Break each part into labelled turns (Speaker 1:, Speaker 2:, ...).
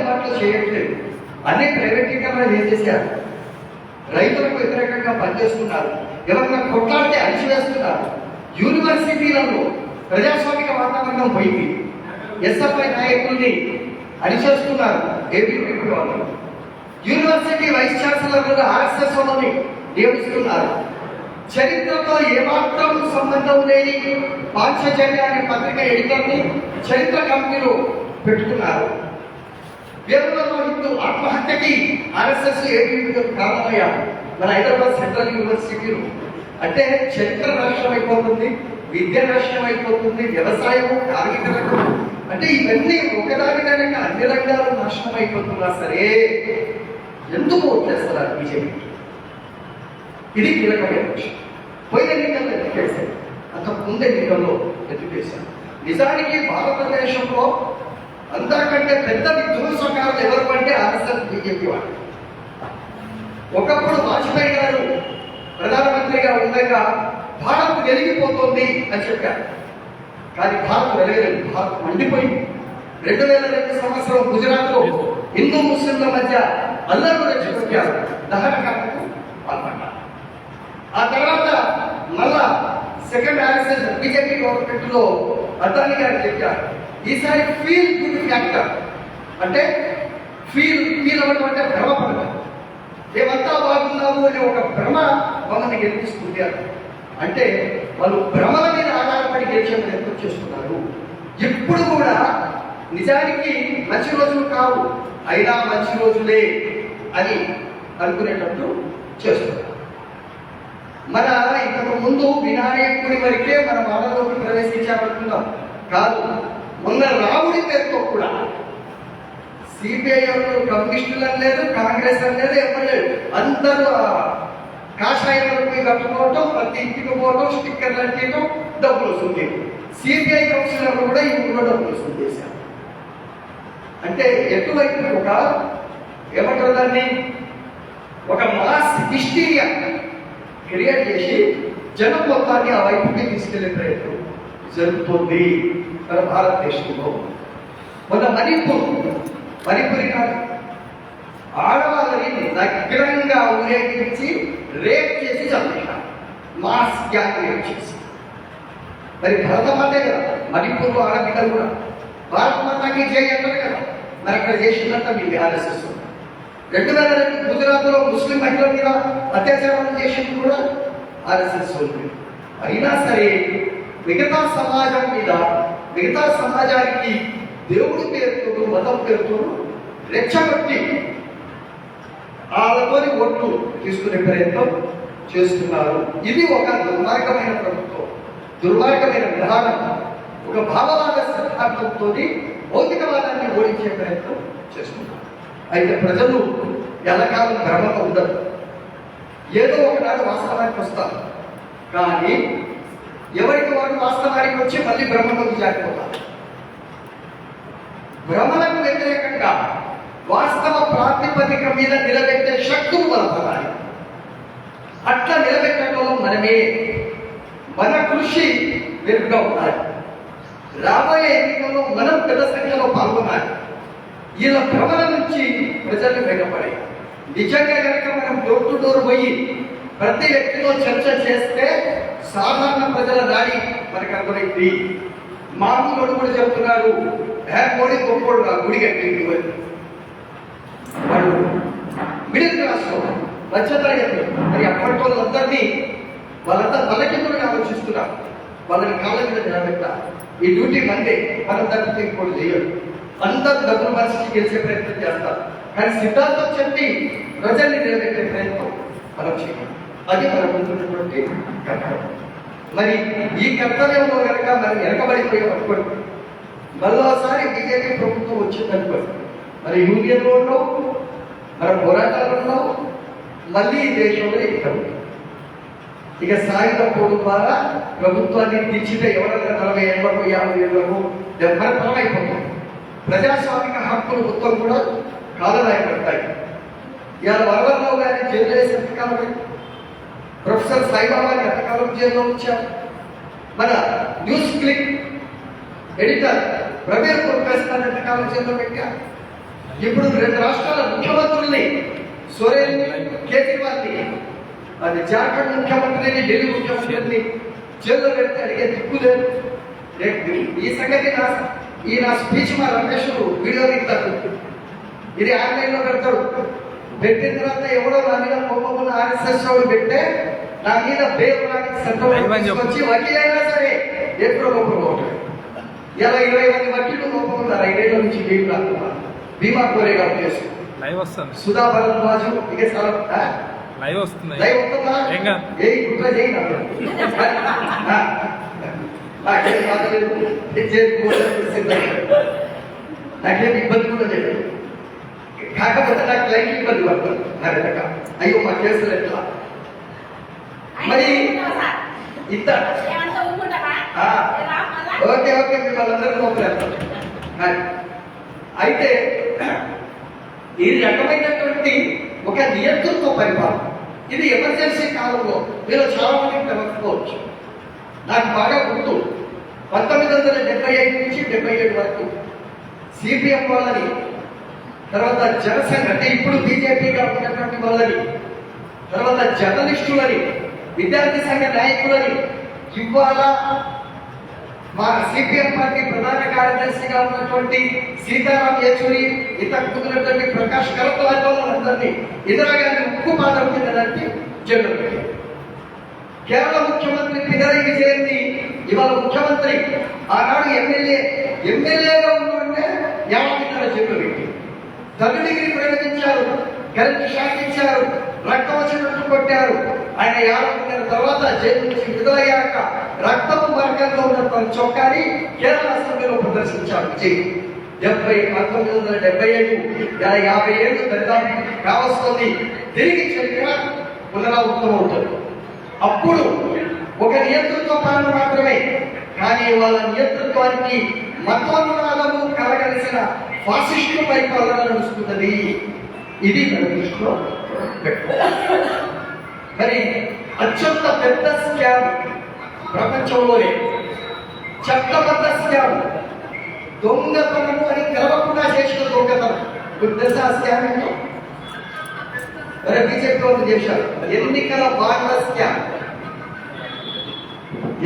Speaker 1: అందుబాటులో చేయట్లేదు. అన్ని ప్రైవేటీకరణ చేసేసారు. రైతులకు వ్యతిరేకంగా పనిచేస్తున్నారు. ఎవరైనా కొట్లాడితే అణిచివేస్తున్నారు. యూనివర్సిటీలలో ప్రజాస్వామిక వాతావరణం పోయింది. ఎస్ఎఫ్ఐ నాయకుల్ని అణిచేస్తున్నారు ఏబీవీపీ వాళ్ళు. యూనివర్సిటీ వైస్ ఛాన్సలర్లుగా ఆర్ఎస్ఎస్ వాళ్ళని నియమిస్తున్నారు. చరిత్రతో ఏమాత్రం సంబంధం లేని పాంచజన్య అనే పత్రిక ఎడిటర్ని చరిత్ర కంపెనీలో పెట్టుకున్నారు. వేరులో హిందూ ఆత్మహత్యకి ఆర్ఎస్ఎస్ ఏబీవీపీ కారణమయ్యారు మన హైదరాబాద్ సెంట్రల్ యూనివర్సిటీలో. అంటే చరిత్ర నాశనం అయిపోతుంది, విద్య నాశనం అయిపోతుంది, వ్యవసాయము, కార్మిక రంగం, అంటే ఇవన్నీ ఒకదాని కనుక అన్ని రంగాలు నాశనం అయిపోతున్నా సరే ఎందుకు ఓట్లేస్తున్నారు బీజేపీ? ఇది కీలకమైన విషయం. పోయిన ఎన్నికల్లో ఎత్తుకేశారు, అంతకు ముందు ఎన్నికల్లో ఎత్తుకేశారు. నిజానికి భారతదేశంలో అందరికంటే పెద్ద విధ్వంసకారులు ఎవరు అంటే ఆర్ఎస్ఎస్ బీజేపీ వాళ్ళు. ఒకప్పుడు వాజ్పేయి గారు ప్రధానమంత్రిగా ఉండగా భారత్ వెలిగిపోతుంది అని చెప్పారు. కానీ భారత్ వెలగలేదు, భారత్ మండిపోయింది. 2002 సంవత్సరం గుజరాత్లో హిందూ ముస్లింల మధ్య అల్లర్లు రెచ్చగొట్టారు, దహనకాండకు పాల్పడ్డారు. ఆ తర్వాత మళ్ళా సెకండ్ ఆర్ఎస్ఎస్ బీజేపీ గవర్నమెంట్ లో అద్వానీ గారు చెప్పారు, ఈసారి ఫీల్ గుడ్ ఫ్యాక్టర్ అంటే ఫీల్ అవ్వడం అంటే భ్రమపడతారు. మేమంతా బాగున్నాము అనే ఒక భ్రమ మమ్మల్ని గెలిపిస్తుంది అంటే వాళ్ళు భ్రమల మీద ఆధారపడి గెలిచే ప్రయత్నం చేస్తున్నారు. ఎప్పుడు కూడా నిజానికి మంచి రోజులు కావు, అయినా మంచి రోజులే అని అనుకునేటట్టు చేస్తున్నారు. మన ఇంతకు ముందు వినాయకుడి వరకే మన మనలోకి ప్రవేశించామనుకున్నాం కాదు. మొన్న రాముడి పేరుతో కూడా సిపిఐ కమ్యూనిస్టులు అనలేదు, కాంగ్రెస్ అనలేదు, ఎవరు అందరూ కాషాయాలకు కట్టుకోవటం, ప్రతి ఇంటికి పోవడం, స్టిక్కర్లు అంటేయడం, డబ్బులు వస్తుంది. సిపిఐ కౌన్సిలర్లు కూడా ఈ ఊళ్ళో డబ్బులు వస్తుంది చేశారు. అంటే ఎటువైపు ఒక ఏమంటారు దాన్ని, ఒక మాస్ హిస్టీరియా క్రియేట్ చేసి జనం మొత్తాన్ని ఆ వైపుకి తీసుకెళ్లే ప్రయత్నం జరుగుతుంది మన భారతదేశంలో. మన మణిపురి కాదు, ఆడవాళ్ళని నగ్నంగా ఊరేగించి రేప్ చేసి చంపేశారు, మాస్ గ్యాంగ్ రేప్ చేసి. మరి భరతమాతే కదా, మణిపూర్లో ఆడబిడ్డలు కూడా భారత మాతాకి జై అంటారు కదా. మరి అక్కడ చేసిందంతా మీ ఆర్ఎస్ఎస్. 2002 గుజరాత్లో ముస్లిం మహిళల మీద అత్యాచారం చేసింది కూడా ఆర్ఎస్ఎస్. అయినా సరే మిగతా సమాజం మీద, మిగతా సమాజానికి దేవుడి పేరుతో, మతం పేరుతో రెచ్చగొట్టి వాళ్ళతోని ఓట్లు తీసుకునే ప్రయత్నం చేస్తున్నారు. ఇది ఒక దుర్మార్గమైన ప్రభుత్వం, దుర్మార్గమైన విధానం. ఒక భావవాద సిద్ధాంతంతో భౌతికవాదాన్ని ఓడించే ప్రయత్నం చేస్తున్నారు. అయితే ప్రజలు ఎల్లకాలం భ్రమతో ఉండరు, ఏదో ఒకనాడు వాస్తవానికి వస్తారు. కానీ ఎవరికి వాడు వాస్తవానికి వచ్చి మళ్ళీ భ్రమలోకి జారిపోతారు. భ్రమలకు వ్యతిరేకంగా వాస్తవ ప్రాతిపదిక మీద నిలబెట్టే శక్తులు బలపడాలి. అట్లా నిలబెట్టడంలో మనమే, మన కృషి వెనుకగా ఉండాలి. రాబోయే ఎన్నికల్లో మనం పెద్ద సంఖ్యలో పాల్గొనాలి. ఇలా భ్రమల నుంచి ప్రజలు బయటపడాలి. నిజంగా కనుక మనం డోర్ టు డోర్ పోయి ప్రతి వ్యక్తితో చర్చ చేస్తే సాధారణ ప్రజల దాడి మనకు అర్థమైంది. మామూలు కూడా చెప్తున్నారు, మోడీ గొప్పోడు గుడి కట్టింది. వాడు మిడిల్ క్లాస్ మధ్యతరగతి. మరి అప్పటి వాళ్ళందరినీ వాళ్ళంతా తలకిందులుగా ఆలోచిస్తున్నారు. వాళ్ళని కాళ్ళ మీద నిలబెట్టా, ఈ డ్యూటీ మందే, మనం తగ్గితే ఇంకోటి చేయరు. అందరూ డబ్బులు పరిస్థితి గెలిచే ప్రయత్నం చేస్తారు. కానీ సిద్ధాంతం చెప్పి ప్రజల్ని నిలబెట్టే ప్రయత్నం మనం చేయాలి. అది మనం ముందున్నటువంటి కర్తవ్యం. మరి ఈ కర్తవ్యంలో కనుక మనం వెనకబడిపోయాం అనుకోండి, మరోసారి బీజేపీ ప్రభుత్వం వచ్చిందనుకోండి, మరి యూనియన్లో ఉన్నాం, మన పోరాటాలు ఉన్నాం, మళ్ళీ ఈ దేశంలో ఎక్కడ ఇక సాయుధ పోడు ద్వారా ప్రభుత్వాన్ని దించితే ఎవరైనా 40 ఏళ్ళకు 50 ఏళ్ళకు 70 తరం అయిపోతుంది. ప్రజాస్వామిక హక్కులు మొత్తం కూడా కాలరాయబడతాయి. ఇవాళ వరవరరావు గారిని జైలు వేసి ఎంతకాలం, ప్రొఫెసర్ సాయిబాబాని ఎంతకాలం జైల్లో ఉంచారు. మన news click editor Praveen Prakash ఎంతకాలం జైల్లో పెట్టారు. ఇప్పుడు 2 రాష్ట్రాల ముఖ్యమంత్రుల్ని సోరేన్ కేజ్రీవాల్ని, అది జార్ఖండ్ ముఖ్యమంత్రిని, ఢిల్లీ ముఖ్యమంత్రిని జైల్లో పెడితే అడిగే దిక్కు లేదు. ఈ సంగతి నా స్పీచ్ మా రమేష్ వీడియో తీస్తాడు, ఇది ఆన్లైన్లో పెడతాడు. పెట్టిన తర్వాత ఎవడో నా మీద కోపమున్న ఆర్ఎస్ఎస్ వాళ్ళు పెట్టే నా మీద బేరు లాంటి సందర్భం వచ్చి వకీలైనా సరే ఎప్పుడో కోపం ఇలా 20 మంది వకీలు కోపం ఉన్నారు. 5 ఏళ్ళ నుంచి బీమా రాకున్నారు, బీమా కోరేగా ఉద్దేశం. సుధా భరద్వాజు ఇక చాలా లైవ్ వస్తుందా? ఏ కుట్ర చేయి నాకేం ఇబ్బంది కూడా లేదు. కాకపోతే నాకు క్లైంట్ ఇబ్బంది పడుతుంది. అయ్యో మా కేసులు ఎట్లా మరి ఇంత ఓకే మిమ్మల్ని అందరూ లోపలేస్తాం. అయితే ఈ రకమైనటువంటి ఒక నియంతృత్వ పరిపాలన, ఇది ఎమర్జెన్సీ కాలంలో మీరు చాలా మందికి తెలుసుకోవచ్చు. నాకు బాగా గుర్తు 1975 నుంచి 77 వరకు సిపిఎం వాళ్ళని, తర్వాత జనసంఘ అంటే ఇప్పుడు బీజేపీగా ఉన్నటువంటి వాళ్ళని, తర్వాత జర్నలిస్టులని, విద్యార్థి సంఘ నాయకులని, ఇవాళ మా సిపిఎం పార్టీ ప్రధాన కార్యదర్శిగా ఉన్నటువంటి సీతారాం యేచూరి, ఇంతకు ముందున్నటువంటి ప్రకాష్ కరత్వాలందరినీ ఇందిరాగాంధీ ఉక్కు పాదం కిందడానికి జైలు. కేరళ ముఖ్యమంత్రి పినరయి విజయన్ని ఇవాళ ముఖ్యమంత్రి, ఆనాడు ఎమ్మెల్యేగా ఉన్నంటే 50 జైలు పెట్టి డబుల్ డిగ్రీ ప్రయోగించారు, కరెంట్ షాక్ ఇచ్చారు, రక్తం వచ్చినట్టు కొట్టారు. ఆయన 50 తర్వాత జైలు నుంచి విడుదలయ్యాక రక్తపు వర్గంలో ఉన్న చొక్కాని కేరళ అసెంబ్లీలో ప్రదర్శించారు. 1977 50 ఏళ్ళు దరిదాపు కావస్తుంది. తిరిగి చరిత్ర పునరావృతం అవుతుంది. అప్పుడు ఒక నియంతృత్వ పాలన మాత్రమే, కానీ వాళ్ళ నియంతృత్వానికి మతోన్మాదము కలగలిసిన ఫాసిస్టు పరిపాలన నడుస్తున్నది. ఇది మన దృష్టిలో పెట్టుకోవాలి. మరి అత్యంత పెద్ద స్కామ్ ప్రపంచంలోనే, చట్టబద్ధ స్కామ్, దొంగతనము అని తెలవకుండా చేసిన దొంగతనం. మీకు తెలుసా ఆ స్కామ్ ఏంటో? బీజేపీ వాళ్ళు చేశారు. ఎన్నికల బాండ్ల స్కామ్.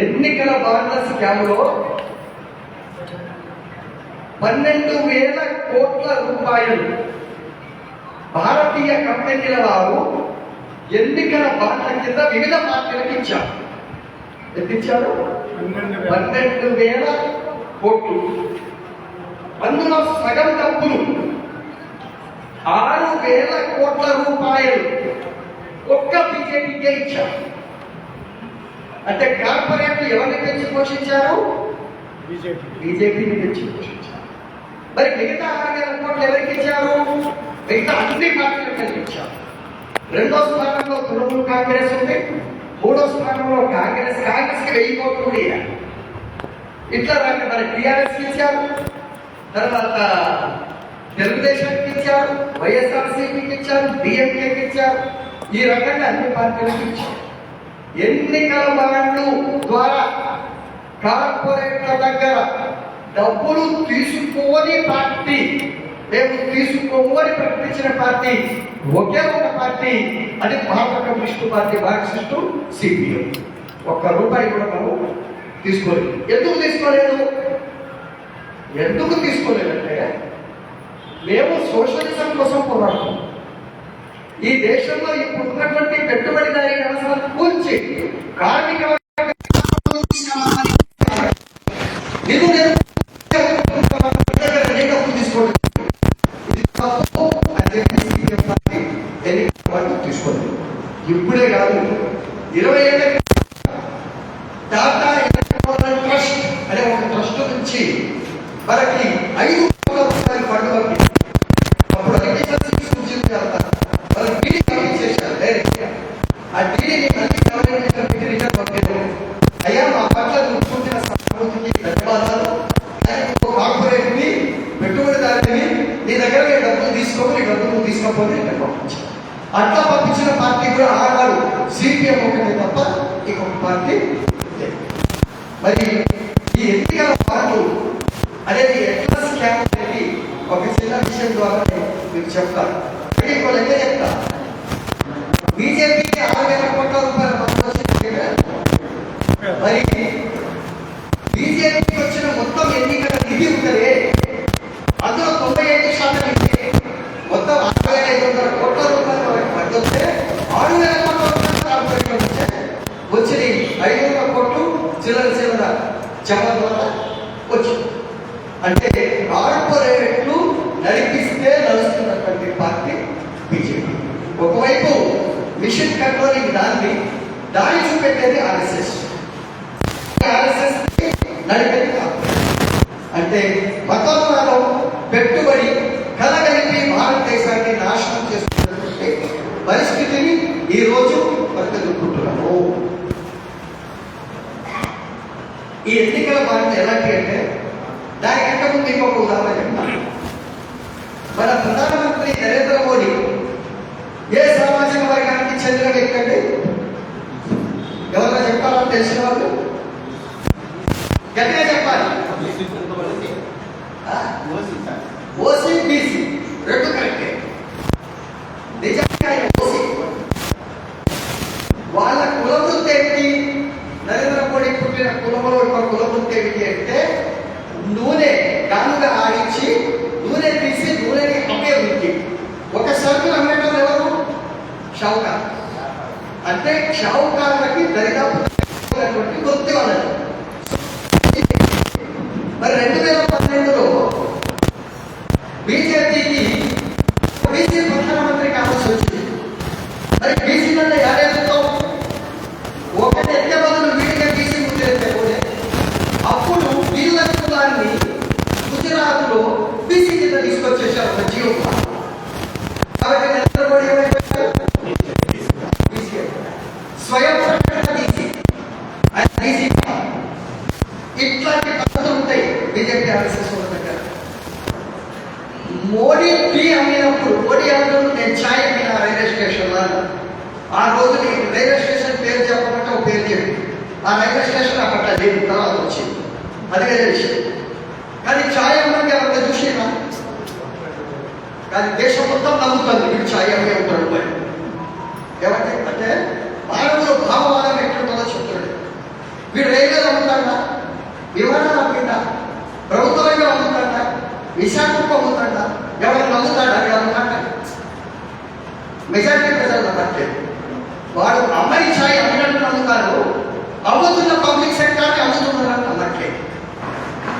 Speaker 1: ఎన్నికల బాండ్ల స్కామ్ లో 12,000 కోట్ల రూపాయలు భారతీయ కంపెనీల వారు ఎన్నికల బాండ్ల కింద వివిధ పార్టీలకు ఇచ్చారు. ఎంత ఇచ్చారు? 12,000 కోట్లు. అందులో సగం డబ్బులు 6,000 కోట్ల రూపాయలు ఒక్క బీజేపీకే ఇచ్చారు. అంటే కార్పొరేట్లు ఎవరిని పెంచి పోషించారు? బీజేపీని పెంచి పోషించారు. మరి మిగతా 6,000 కోట్లు ఎవరికి ఇచ్చారు? మిగతా అన్ని పార్టీలకు ఇచ్చారు. 2వ స్థానంలో తృణమూల్ కాంగ్రెస్ ఉంది, 3వ స్థానంలో కాంగ్రెస్ కి 1000 కోట్లు కూడా ఇవ్వాలి. ఇట్లా మరి టీఆర్ఎస్ ఇచ్చారు, తర్వాత తెలుగుదేశానికి ఇచ్చారు, వైఎస్ఆర్సీపీకి ఇచ్చారు, డిఎంకేకి ఇచ్చారు. ఈ రకంగా అన్ని పార్టీలకు ఇచ్చారు. ఎన్నికల బాండ్లు ద్వారా కార్పొరేట్ల దగ్గర డబ్బులు తీసుకోని పార్టీ, మేము తీసుకోమని ప్రకటించిన పార్టీ ఒకే ఒక పార్టీ, అది భారత కమ్యూనిస్టు పార్టీ, మార్క్సిస్టు సిపిఎం. ₹1 కూడా మనం తీసుకోలేదు. ఎందుకు తీసుకోలేదంటే మేము సోషలిజం కోసం పోరాడుతాం. ఈ దేశంలో ఇప్పుడు ఉన్నటువంటి పెట్టుబడిదారీ వ్యవస్థను కూల్చి కార్మిక తీసుకోండి. ఇప్పుడే కాదు, 20 ఏళ్ళ టాటా ట్రస్ట్ అనే ఒక ట్రస్ట్ నుంచి మనకి 5 కోట్ల రూపాయలు ఫండ్ పంపింది. అప్పుడు ఆ డీడీని అయ్యా మా పట్ల చూసుకుంటున్న సంస్కృతికి ధన్యవాదాలు. కార్పొరేట్ ని, పెట్టుబడిదారుని, నీ దగ్గర డబ్బులు తీసుకోమని, నీ డబ్బులు తీసుకోకపోతే పంపించారు. అట్లా పంపించిన పార్టీ కూడా ఆనాడు సిపిఎం ఒకటే తప్ప ఇంకొక పార్టీ. మరి ఈ ఎన్నికల పార్టీ అనేది ఎట్లా స్కామ్ అనేది ఒక చిన్న విషయం ద్వారా మీకు చెప్తాను. ఇంకో లెక్క చెప్తా. బీజేపీకి 6,000 కోట్ల రూపాయల పన్ను వచ్చింది. మరి బీజేపీకి వచ్చిన మొత్తం ఎన్నికల నిధి ఉంటుంది, అందులో 95% ఇస్తే మొత్తం 6,500 కోట్ల రూపాయల వరకు పన్ను వస్తే 6,000 కోట్ల రూపాయలు కార్పొరేట్ వచ్చింది. 500 కోట్లు చిల్లర జమ ద్వారా వచ్చింది. అంటే కార్పొరేట్లు నడిపిస్తే నడుస్తున్నటువంటి పార్టీ బీజేపీ. ఒకవైపు మిషన్ కంట్రోలింగ్ దాన్ని చూపెట్టేది ఆర్ఎస్ఎస్ నడిపేది కార్పొరేట్. అంటే మతోన్మాదం పెట్టుబడి కలగలిపి భారతదేశాన్ని నాశనం చేస్తున్నటువంటి పరిస్థితిని ఈరోజు పరిగెత్తుకుంటున్నాము. ఈ ఎన్నికల బాధ్యత ఎలాంటి అంటే, దానికంటే ముందు ఇంకొక ఉదాహరణ చెప్తాను. మన ప్రధానమంత్రి నరేంద్ర మోడీ ఏ సామాజిక వర్గానికి చెందిన వ్యక్తి అంటే ఎవరైనా చెప్పాలని తెలిసిన వాళ్ళు గట్టిగా చెప్పాలి. ఓసీ బీసీ రెండు కరెక్టే. నిజంగా ఓసీ వాళ్ళ కులవృత్తి ఏంటి? నరేంద్ర మోడీ పుట్టిన కులంలో ఒక కులవృత్తి ఏమిటి అంటే నూనె గానుగా ఆడించి నూనె తీసి నూనెని అమ్మే వృత్తి. ఒక సరుకులు అమ్మేటోళ్ళు ఎవరు? షావుకార్. అంటే షావుకార్లకి దరిదాపు వృత్తి వాళ్ళది. మరి 2012లో బీజేపీకి బీసీ ప్రధానమంత్రి కావాల్సి వచ్చింది. మరి బీసీలలో యాడేళ్ళతో ఒకటి ఎత్తే బదులు వీడిగా బీసీ ముందు ఎత్తే అప్పుడు వీళ్ళ కులాన్ని గుజరాత్లో బీసీ కింద తీసుకొచ్చేసారు ఒక జీవో. కాబట్టి నరేంద్ర మోడీ స్వయం బీసీ బీసీ ఇట్లాంటి పద్ధతులు ఉంటాయి బీజేపీ ఆర్ఎస్ఎస్ దగ్గర. మోడీ టీ అమ్మినప్పుడు మోడీ అన్నప్పుడు నేను ఛాయ్ అమ్మిన రైల్వే స్టేషన్లో, ఆ రోజు నీకు రైల్వే స్టేషన్ పేరు చెప్పమంటే ఒక పేరు చెప్పి ఆ రైల్వే స్టేషన్ అప్పట్లో లేదు, తర్వాత వచ్చింది. అదే విషయం. కానీ ఛాయ్ అమ్మకి ఎవరైనా చూసినా కానీ దేశం మొత్తం నమ్ముతుంది వీడు ఛాయ్ అమ్మే ఉంటాడు. ఏమంటే అంటే మానవులు భావవాదం ఎట్లుంటుందో చెప్తాడు. వీడు రైల్వేలు అమ్ముతాడా, విమానాలు అమ్మిందా, ప్రభుత్వంగా అమ్ముతాడా, విశాఖకు అమ్ముతాడా, ఎవరైనా నమ్ముతాడా? అమ్ముతాడా? మెజారిటీ ప్రజలు నమ్మట్లేదు. వాడు అమ్మాయి ఛాయ్ అమ్మినట్టు నమ్ముతారు, అమ్ముతున్న పబ్లిక్ సెక్టార్ని అమ్ముతున్నారని నమ్మట్లేదు.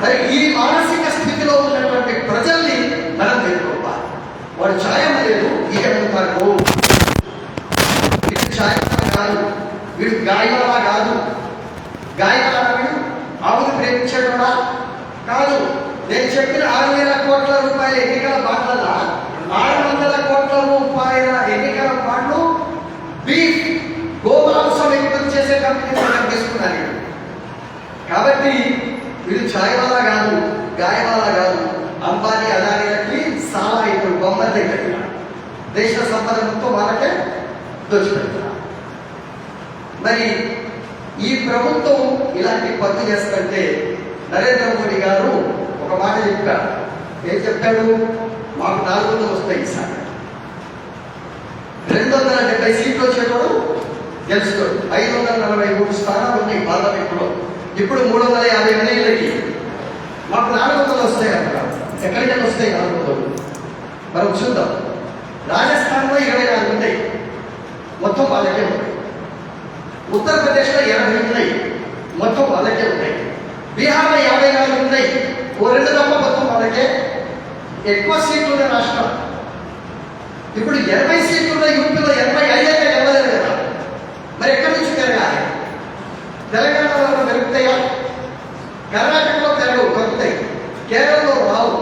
Speaker 1: మరి ఈ మానసిక స్థితిలో ఉన్నటువంటి ప్రజల్ని మనం తెలుసుకోవాలి. వాడు ఛాయ్ అమ్మలేదు, ఈ అమ్ముతారు. వీడు ఛాయ్ కాదు, వీడు గాయలా కాదు. గాయలా వీడు ఆవును ప్రేమించేటోడా కాదు. నేను చెప్పిన 6,000 కోట్ల రూపాయల ఎన్నికల బాండ్ల 600 కోట్ల రూపాయల ఎన్నికల బాండ్లు బీఫ్ గోమాంసం ఎగుమతి చేసే కంపెనీ తీసుకున్నాను. కాబట్టి వీళ్ళు ఛాయ్ వాళ్ళ కాదు, గాయవాళ్ళ కాదు. అంబానీ అదానీలకి సాలా ఇప్పుడు బొమ్మల దగ్గర దేశ సంపద మొత్తం వాళ్ళకే దోచిపెడుతున్నారు. మరి ఈ ప్రభుత్వం ఇలాంటి పనులు చేస్తుంటే నరేంద్ర మోడీ గారు ఒక మాట చెప్పారు. ఏం చెప్పాడు? మాకు 400 వస్తాయి ఈసారి, 270 సీట్లు వచ్చేటోడు గెలుస్తాడు. 543 స్థానాలు ఉన్నాయి పార్లమెంట్లో. ఇప్పుడు 350 ఎమ్మెల్యేలకి మాకు 400 వస్తాయి అంటారు. ఎక్కడికైనా వస్తాయి 400. మనం చూద్దాం. రాజస్థాన్లో 24 ఉన్నాయి, మొత్తం వాళ్ళకే ఉన్నాయి. ఉత్తరప్రదేశ్లో 80 ఉన్నాయి, మొత్తం వాళ్ళకే ఉన్నాయి. బీహార్లో 54 ఉన్నాయి, ఓ 2 తప్ప మొత్తం వాళ్ళకే. ఎక్కువ సీట్లు ఉన్న రాష్ట్రం. ఇప్పుడు 80 సీట్లున్న యూపీలో 85 అయితే గెలవలేదు కదా. మరి ఎక్కడి నుంచి పెరగాలి? తెలంగాణలో పెరుగుతాయా? కర్ణాటకలో పెరుగుతాయి, కేరళలో రావు,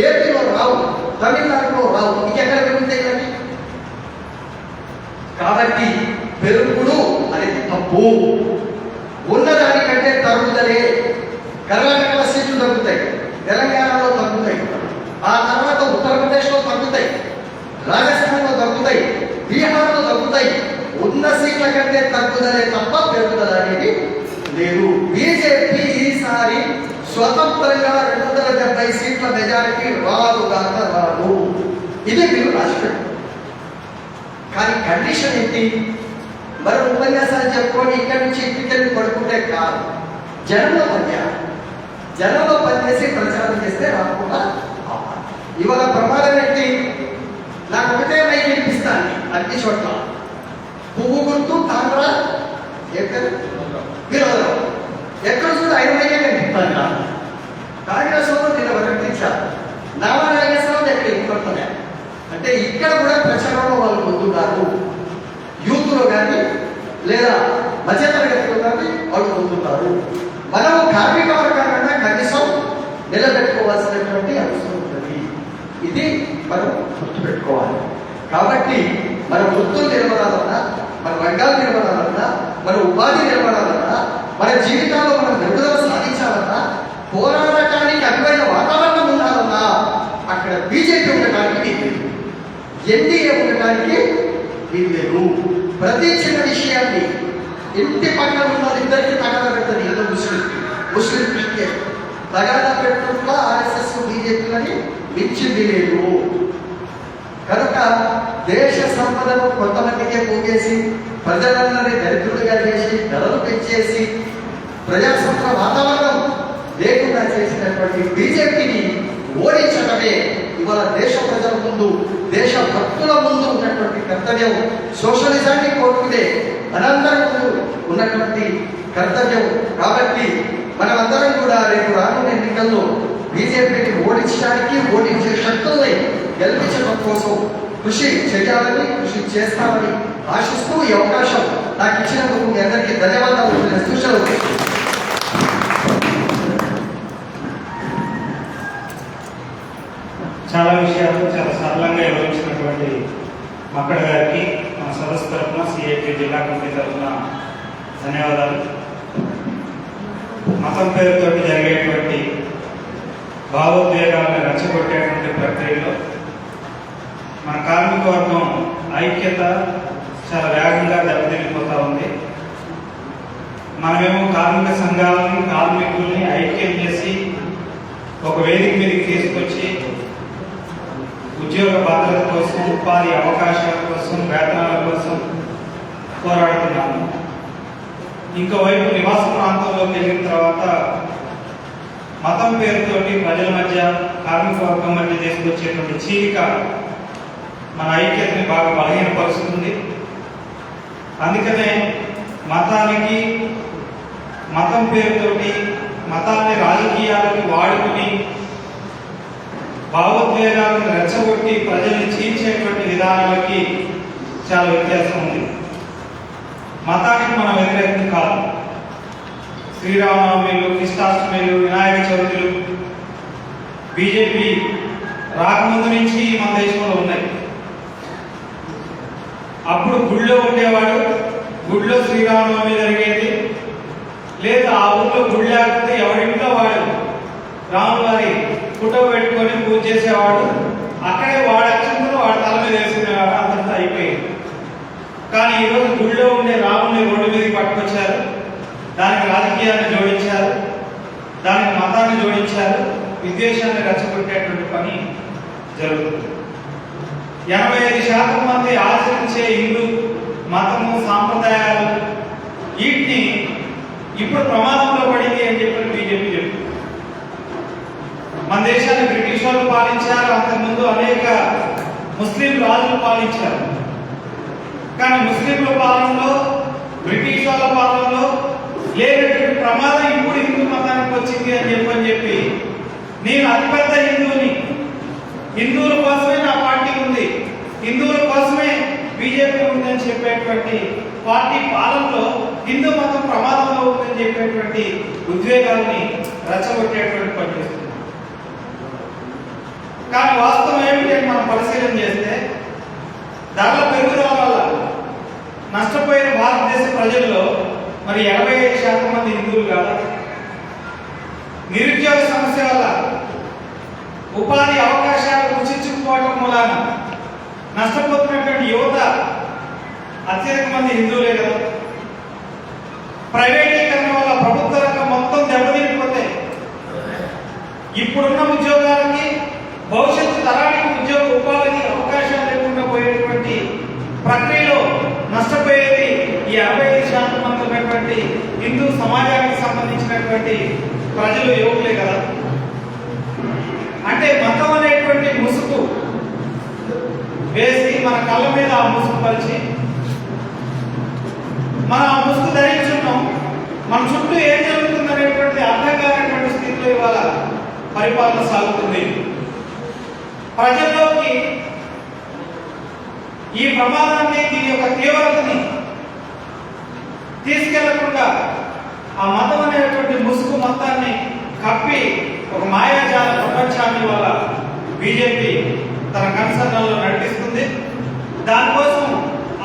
Speaker 1: ఏపీలో రావు, తమిళనాడులో రావు, ఇంకెక్కడ పెరుగుతాయి కానీ. కాబట్టి పెరుగుడు అనేది తప్పు. ఉన్నదానికంటే తరుగుదలే. కర్ణాటకలో సీట్లు తగ్గుతాయి, తెలంగాణలో తగ్గుతాయి, ఆ తర్వాత ఉత్తరప్రదేశ్లో తగ్గుతాయి, రాజస్థాన్లో తగ్గుతాయి, బీహార్లో తగ్గుతాయి. ఉన్న సీట్ల కంటే తగ్గుదలే తప్ప పెరుగుదల అనేది లేదు. బీజేపీ ఈసారి స్వతంత్రంగా 270 సీట్ల మెజారిటీ రాదు. ఇదే మీరు రాసిపెట్టు. కానీ కండిషన్ ఏంటి? మనం ఉపన్యాసాలు చెప్పుకొని ఇక్కడి నుంచి ఇంటికెళ్ళి పడుకుంటే కాదు, జనంలో పనిచేయాలి. జనంలో పనిచేసి ప్రచారం చేస్తే రాకుండా ఇవాళ ప్రమాదం ఏంటి? నాకు ఒకటే మైక్ వినిపిస్తాను అన్ని చోట్ల, పువ్వు గుర్తు తాండ్రా విరోధం, ఎక్కడ చూడ 5 మైకే కనిపిస్తాను. కాంగ్రెస్ వాళ్ళు నిన్న ప్రకటించారు, నామనాగేశ్వరం ఎక్కడ ఇంకొడుతున్నాయి అంటే ఇక్కడ కూడా ప్రచారంలో వాళ్ళు ముందున్నారు. యూత్లో కానీ లేదా మధ్యతరగతిలో కానీ వాళ్ళు ముందున్నారు. మనం కార్మిక వర్గాలన్నా కనీసం నిలబెట్టుకోవాల్సినటువంటి అవసరం ఉంటుంది. ఇది మనం గుర్తుపెట్టుకోవాలి. కాబట్టి మన వృత్తులు నిలబడాలన్నా, మన రంగాలు నిలబడాలన్నా, మన ఉపాధి నిలబడాలన్నా, మన జీవితాల్లో మనం మెరుగుదల సాధించాలన్నా, పోరాడటానికి అనువైన వాతావరణం ఉండాలన్నా అక్కడ బీజేపీ ఉండటానికి వీల్లేదు, ఎన్డీఏ ఉండటానికి వీల్లేదు. ప్రతి చిన్న విషయాన్ని ఇంటి పక్కన ఉన్న ఇద్దరికి తగాద పెడుతుంది. ఏదో ముస్లిం క్రిస్టియన్ తగాద పెట్టకుండా ఆర్ఎస్ఎస్ బీజేపీలని మించింది లేదు. కనుక దేశ సంపదను కొంతమందికే పోగేసి ప్రజలందరినీ దరిద్రులుగా చేసి ధరలు పెంచేసి ప్రజాస్వామ్య వాతావరణం లేకుండా చేసినటువంటి బీజేపీని ఓడించడమే ఇవాళ దేశ ప్రజల ముందు, దేశ భక్తుల ముందు ఉన్నటువంటి కర్తవ్యం. సోషలిజాన్ని కోరుకునే మనందరం ముందు ఉన్నటువంటి కర్తవ్యం. కాబట్టి మనమందరం కూడా రేపు రానున్న ఎన్నికల్లో బీజేపీని ఓడించడానికి, ఓడించే శక్తుల్ని గెలిపించడం కోసం కృషి చేయాలని, కృషి చేస్తామని ఆశిస్తూ ఈ అవకాశం నాకు ఇచ్చినందుకు మీ అందరికీ ధన్యవాదాలు. సూచనలు
Speaker 2: చాలా విషయాలు చాలా సరళంగా వివరించినటువంటి మక్కడ గారికి మన సదస్సు తరఫున సిఐటి జిల్లా కమిటీ తరఫున ధన్యవాదాలు. మతం పేరుతో జరిగేటువంటి భావోద్వేగాలను రెచ్చగొట్టేటువంటి ప్రక్రియలో మన కార్మిక వర్గం ఐక్యత చాలా వేగంగా దెబ్బతిరిగిపోతూ ఉంది. మనమేమో కార్మిక సంఘాలని, కార్మికుల్ని ఐక్యం చేసి ఒక వేదిక మీదకి తీసుకొచ్చి ఉద్యోగ భద్రత కోసం, ఉపాధి అవకాశాల కోసం, వేతనాల కోసం పోరాడుతున్నాము. ఇంకోవైపు నివాస ప్రాంతంలోకి వెళ్ళిన తర్వాత మతం పేరుతోటి ప్రజల మధ్య, కార్మిక వర్గం మధ్య తీసుకొచ్చేటువంటి చీలిక మన ఐక్యతని బాగా బలహీనపరుస్తుంది. అందుకనే మతానికి, మతం పేరుతోటి మతాన్ని రాజకీయాలకు వాడుకుని భావోద్వేగాలను రెచ్చగొట్టి ప్రజల్ని చీల్చేటువంటి విధానాలకి చాలా వ్యత్యాసం ఉంది. మతానికి మనం వ్యతిరేకం కాదు. శ్రీరామనవమిలు, కృష్ణాష్టమిలు, వినాయక చవితులు బీజేపీ రాకముందు నుంచి మన దేశంలో ఉన్నాయి. అప్పుడు గుళ్ళో ఉండేవాడు, గుడిలో శ్రీరామనవమి జరిగేది, లేదా ఆ ఊళ్ళో గుడి లేకపోతే ఎవరింట్లో వాడు రాముల వారి ఫోటో పెట్టుకొని పూజ చేసేవాడు. అక్కడే వాడు అక్షంతలు వాడి తల మీద వేసుకునేవాడు. అంతంతా అయిపోయింది. కానీ ఈరోజు గుడిలో ఉండే రాముని రోడ్డు మీదకి పట్టుకొచ్చారు, దానికి రాజకీయాన్ని జోడించారు, దానికి మతాన్ని జోడించారు, విద్వేషాన్ని రెచ్చగొట్టేటువంటి పని జరుగుతుంది. 85% మంది ఆచరించే హిందూ మతము, సాంప్రదాయాలు వీటిని ఇప్పుడు ప్రమాదంలో పడింది అని చెప్పి బీజేపీ చెప్తుంది. మన దేశాన్ని బ్రిటిష్ వాళ్ళు పాలించారు, అంతకుముందు అనేక ముస్లిం రాజులు పాలించారు. కానీ ముస్లింల పాలనలో, బ్రిటిష్ వాళ్ళ పాలనలో లేనటువంటి ప్రమాదం ఇప్పుడు హిందూ మతానికి వచ్చింది అని చెప్పి నేను అతిపెద్ద హిందువుని, హిందువుల కోసమే నా పార్టీ ఉంది, హిందువుల కోసమే బీజేపీ ఉందని చెప్పేటువంటి పార్టీ పాలనలో హిందూ మతం ప్రమాదంలో ఉందని చెప్పేటువంటి ఉద్వేగాల్ని రెచ్చగొట్టేటువంటి పనిచేస్తుంది. కానీ వాస్తవం ఏమిటి అని మనం పరిశీలన చేస్తే ధరల పెరుగుదల వల్ల నష్టపోయిన భారతదేశ ప్రజల్లో మరి 85% మంది హిందువులు కాదా? నిరుద్యోగ సమస్య వల్ల, ఉపాధి అవకాశాలు కుచించుకుపోవడం మూలాన నష్టపోతున్నటువంటి యువత అత్యధిక మంది హిందువులే కదా. ప్రైవేటీకరణ వల్ల ప్రభుత్వ రంగం మొత్తం దెబ్బతిరిగిపోతే ఇప్పుడున్న ఉద్యోగాలకి, భవిష్యత్తు తరానికి ఉద్యోగ ఉపాధికి ప్రక్రియలో నష్టపోయేది ఈ 65% మంది ఉన్నటువంటి హిందూ సమాజానికి సంబంధించినటువంటి ప్రజలు, యువకులే కదా. అంటే మతం అనేటువంటి ముసుగు వేసి మన కళ్ళ మీద ఆ ముసుగు పరిచి మనం ఆ ముసుగు ధరించున్నాం. మన చుట్టూ ఏం జరుగుతుంది అనేటువంటి అర్థం కానటువంటి స్థితిలో ఇవాళ పరిపాలన సాగుతుంది. ప్రజల్లోకి ఈ ప్రమాదాన్ని, దీని యొక్క తీవ్రతని తీసుకెళ్లకుండా ఆ మతం అనేటువంటి ముసుగు మొత్తాన్ని కప్పి ఒక మాయాజాల ప్రపంచాన్ని వల్ల బీజేపీ తన కన్సర్న్లో నడిపిస్తుంది. దానికోసం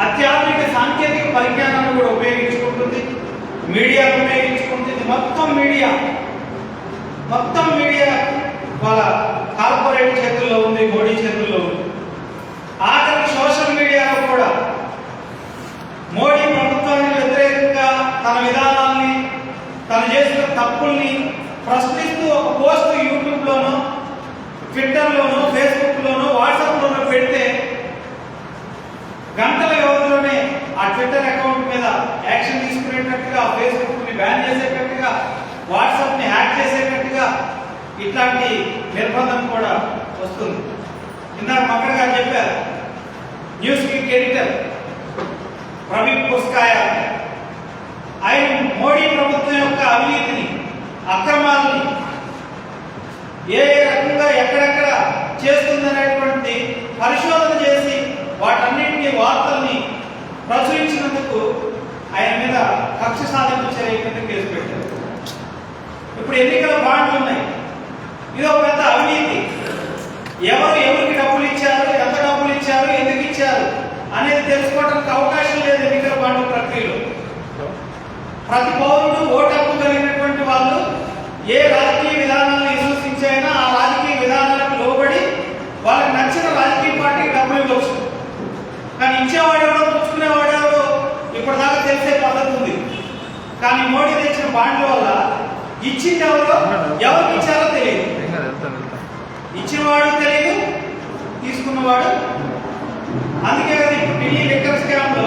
Speaker 2: అత్యాధునిక సాంకేతిక పరిజ్ఞానాన్ని కూడా ఉపయోగించుకుంటుంది, మీడియాను ఉపయోగించుకుంటుంది. మొత్తం మీడియా వాళ్ళ కార్పొరేట్ చేతుల్లో ఉంది, మోడీ చేతుల్లో ఉంది. ఆఖరికి సోషల్ మీడియాలో కూడా మోడీ ప్రభుత్వానికి వ్యతిరేకంగా తన విధానాల్ని, తను చేసిన తప్పుల్ని ప్రశ్నిస్తూ ఒక పోస్ట్ యూట్యూబ్లోనో, ట్విట్టర్లోనో, ఫేస్బుక్లోనో, వాట్సాప్లోనో పెడితే గంటల వ్యవధిలోనే ఆ ట్విట్టర్ అకౌంట్ మీద యాక్షన్ తీసుకునేటట్టుగా, ఫేస్బుక్ని బ్యాన్ చేసేటట్టుగా, వాట్సాప్ని హ్యాక్ చేసేటట్టుగా ఇట్లాంటి నిర్బంధం కూడా వస్తుంది. ఇందాక మక్కడ గారు చెప్పారు, న్యూస్ వీక్ ఎడిటర్ ప్రవీణ్ పుస్కాయ ఆయన మోడీ ప్రభుత్వం యొక్క అవినీతిని, అక్రమాలని ఏ రకంగా ఎక్కడెక్కడ చేస్తుందనేటువంటి పరిశోధన చేసి వాటన్నింటినీ వార్తల్ని ప్రచురించినందుకు ఆయన మీద కక్ష సాధింపు చర్య కింద కేసు పెట్టారు. ఇప్పుడు ఎన్నికల బాండ్లు ఉన్నాయి, ఇది ఒక పెద్ద అవినీతి. ఎవరికి డబ్బులు ఇచ్చారు, ఎంత డబ్బులు ఇచ్చారు, ఎందుకు ఇచ్చారు అనేది తెలుసుకోవడానికి అవకాశం లేదు ఎన్నికల బాండ్ల ప్రక్రియలో. ప్రతి పౌరుడు ఓటు హక్కు కలిగినటువంటి వాళ్ళు ఏ రాజకీయ విధానాలను విశ్వసించైనా ఆ రాజకీయ విధానాలకు లోబడి వాళ్ళకి నచ్చిన రాజకీయ పార్టీకి డబ్బులు ఇవ్వచ్చు. కానీ ఇచ్చేవాడు ఎవడో, పుచ్చుకునేవాడు ఎవడో ఇప్పటిదాకా తెలిసే పద్ధతి ఉంది. కానీ మోడీ తెచ్చిన బాండ్ల వల్ల ఇచ్చింది ఎవరో, ఎవరికి ఇచ్చారో తెలియదు. ఇచ్చినవాడు తెలియదు, తీసుకున్నవాడు. అందుకే కదా ఇప్పుడు ఢిల్లీ లిక్కర్ స్కామ్ లో